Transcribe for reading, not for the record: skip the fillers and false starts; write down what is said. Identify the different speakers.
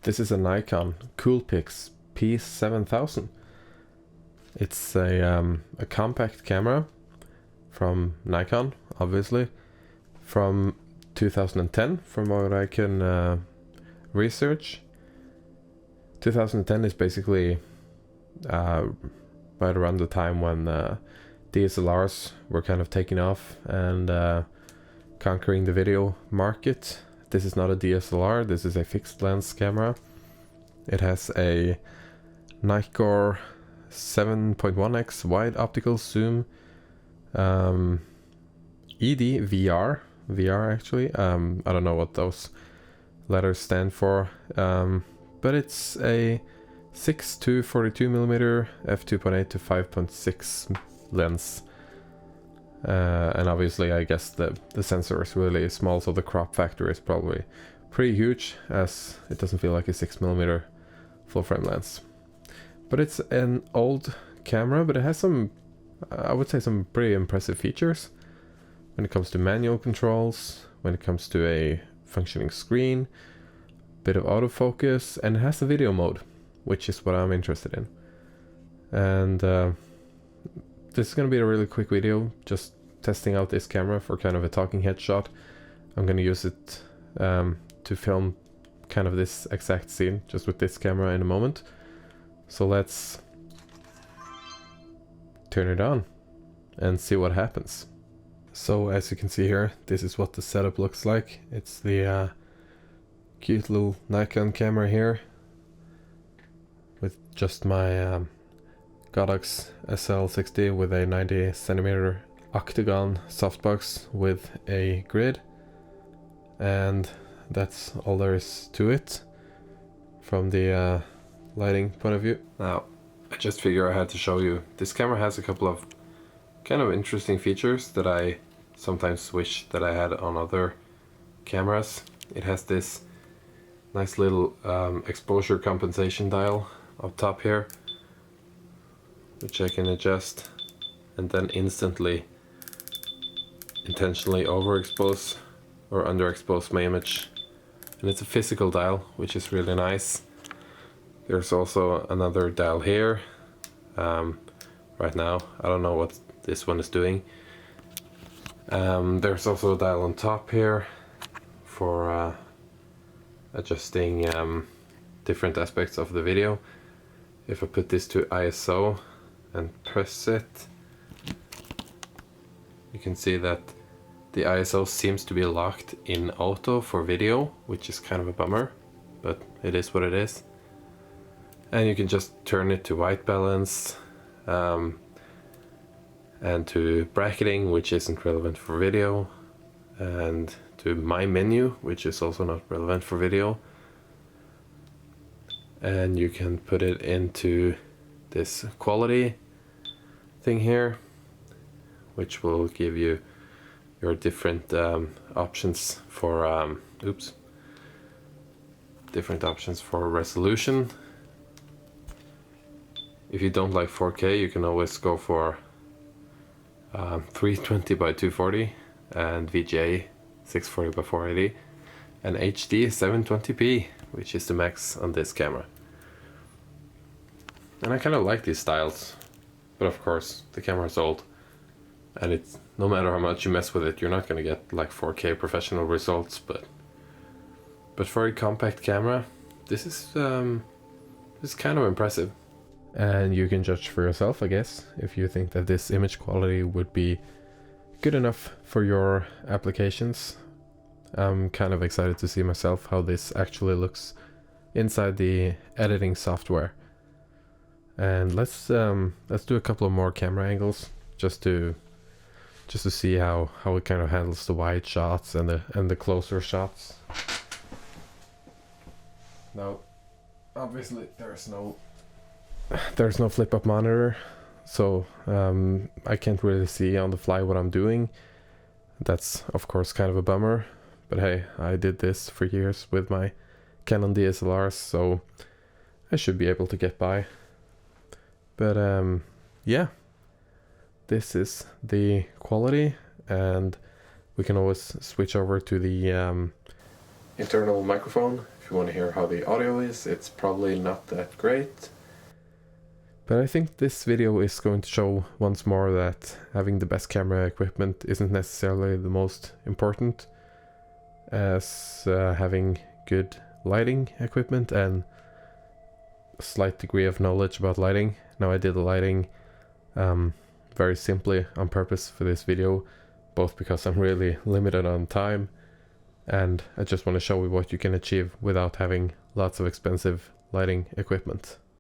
Speaker 1: This is a Nikon Coolpix P7000. It's a compact camera from Nikon, obviously, from 2010, from what I can research. 2010 is basically right around the time when DSLRs were kind of taking off and conquering the video market. This is not a DSLR, this is a fixed lens camera. It has a Nikon 7.1x wide optical zoom, ED VR actually. I don't know what those letters stand for, but it's a 6-42mm f2.8 to 5.6 lens. And obviously I guess the sensor is really small, so the crop factor is probably pretty huge, as it doesn't feel like a 6mm full frame lens. But it's an old camera, but it has some, I would say, some pretty impressive features when it comes to manual controls, when it comes to a functioning screen, bit of autofocus, and it has a video mode, which is what I'm interested in. And this is going to be a really quick video, just testing out this camera for kind of a talking head shot. I'm going to use it to film kind of this exact scene, just with this camera in a moment. So let's turn it on and see what happens. So as you can see here, this is what the setup looks like. It's the cute little Nikon camera here with just my Godox SL60 with a 90cm octagon softbox with a grid, and that's all there is to it from the lighting point of view. Now I just figure I had to show you, this camera has a couple of kind of interesting features that I sometimes wish that I had on other cameras. It has this nice little exposure compensation dial up top here, which I can adjust and then instantly intentionally overexpose or underexpose my image. And it's a physical dial, which is really nice. There's also another dial here. Right now I don't know what this one is doing. There's also a dial on top here for adjusting different aspects of the video. If I put this to ISO and press it, you can see that the ISO seems to be locked in auto for video, which is kind of a bummer, but it is what it is. And you can just turn it to white balance and to bracketing, which isn't relevant for video, and to my menu, which is also not relevant for video. And you can put it into this quality thing here, which will give you your different options for different options for resolution. If you don't like 4K, you can always go for 320 by 240 and VGA 640 by 480 and HD 720p, which is the max on this camera. And I kind of like these styles, but of course the camera's old, and it's, no matter how much you mess with it, you're not gonna get like 4K professional results. But for a compact camera, this is kind of impressive. And you can judge for yourself, I guess, if you think that this image quality would be good enough for your applications. I'm kind of excited to see myself how this actually looks inside the editing software. And let's do a couple of more camera angles just to see how it kind of handles the wide shots and the closer shots. Now, obviously there's no flip up monitor, so I can't really see on the fly what I'm doing. That's of course kind of a bummer, but hey, I did this for years with my Canon DSLRs, so I should be able to get by. But yeah, this is the quality, and we can always switch over to the internal microphone If you want to hear how the audio is, it's probably not that great. But I think this video is going to show once more that having the best camera equipment isn't necessarily the most important, as having good lighting equipment and a slight degree of knowledge about lighting. Now, I did the lighting very simply on purpose for this video, both because I'm really limited on time and I just want to show you what you can achieve without having lots of expensive lighting equipment.